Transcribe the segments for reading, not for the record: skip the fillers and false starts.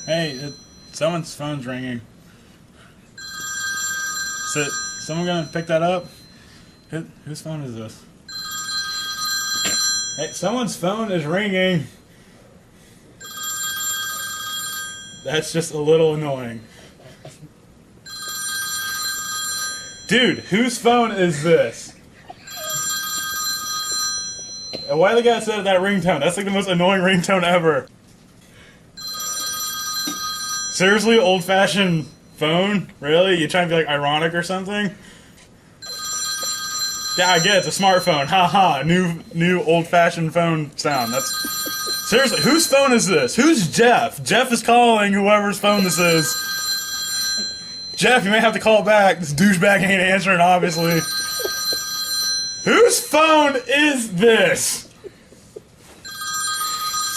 Hey, someone's phone's ringing. Is someone gonna pick that up? Whose phone is this? Hey, someone's phone is ringing. That's just a little annoying. Dude, whose phone is this? And why the guy said that ringtone? That's like the most annoying ringtone ever. Seriously, old-fashioned phone? Really? You trying to be like ironic or something? Yeah, I get it, it's a smartphone. Haha, new old-fashioned phone sound. That's seriously, whose phone is this? Who's Jeff? Jeff is calling whoever's phone this is. Jeff, you may have to call back. This douchebag ain't answering, obviously. Whose phone is this?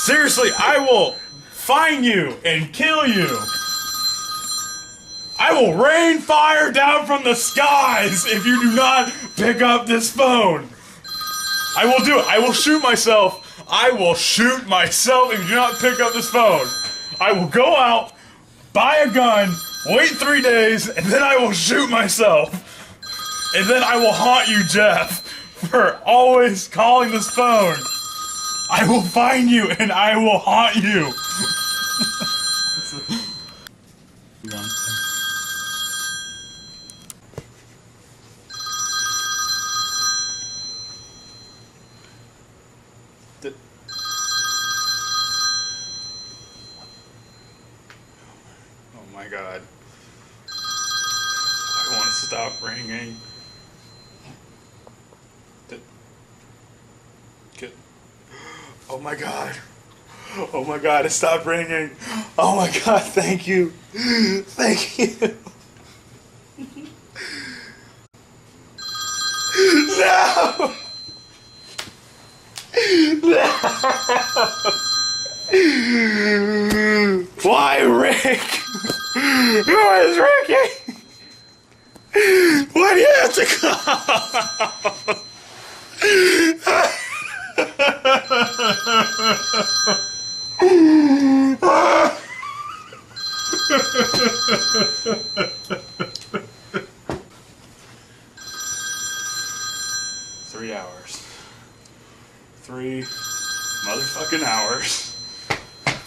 Seriously, I will find you and kill you. I will rain fire down from the skies if you do not pick up this phone. I will do it. I will shoot myself. I will shoot myself if you do not pick up this phone. I will go out, buy a gun, wait 3 days, and then I will shoot myself. And then I will haunt you, Jeff, for always calling this phone. I will find you and I will haunt you. Oh my god. I want to stop ringing. Oh my god. Oh my god, it stopped ringing. Oh my god, thank you. Thank you. No! No! Why, Rick? Who is Ricky? Why do you have to call? 3 hours. 3 motherfucking hours.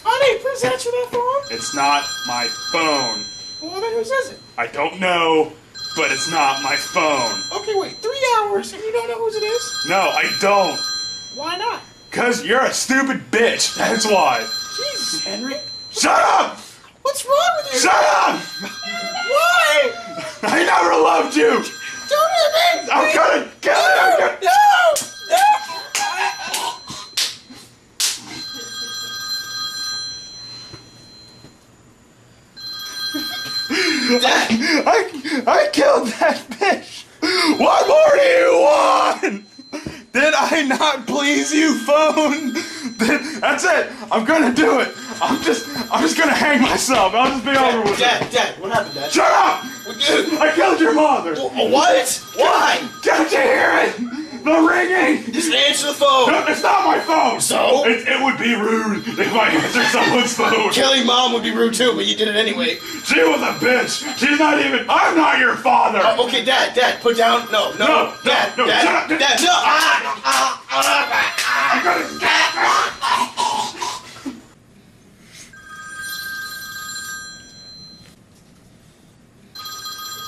Honey, please answer that phone. It's not my phone. Well, then whose is it? I don't know, but it's not my phone. Okay, wait, 3 hours and you don't know whose it is? No, I don't. Why not? 'Cause you're a stupid bitch. That's why. Jesus, Henry. Shut up! What's wrong with you? Shut up! Why? I never loved you! Don't hit me! I'm gonna kill you! No! No! I killed that bitch! What more do you want? Did I not please you, phone? That's it! I'm gonna do it! I'm just gonna hang myself. I'll just be over with it. Dad, what happened, Dad? Shut up! I killed your mother! What? Why? Can't you hear it? The ringing! Just answer the phone. No, it's not my phone! So? It would be rude if I answered someone's phone. Killing Mom would be rude too, but you did it anyway. She was a bitch! She's not even— I'm not your father! Okay, Dad, put down— No, Dad, shut up! Dad, no! I'm gonna—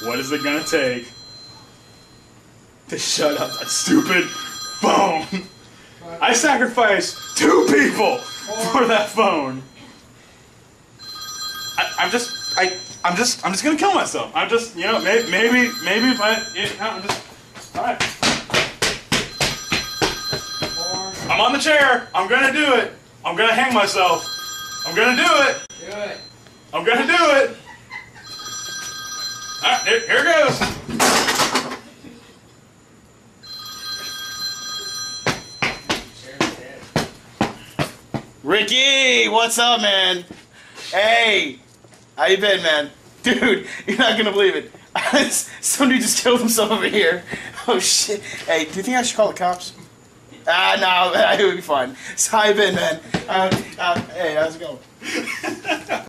What is it gonna take to shut up that stupid phone? I sacrificed 2 people for that phone. I'm just gonna kill myself. I'm just, you know, maybe if I'm just, all right. I'm on the chair. I'm gonna do it. I'm gonna hang myself. I'm gonna do it. Do it. I'm gonna do it. All right, here goes. Ricky, what's up, man? Hey, how you been, man? Dude, you're not gonna believe it. Somebody just killed himself over here. Oh shit. Hey, do you think I should call the cops? No, it would be fine. So how you been, man? Hey, how's it going?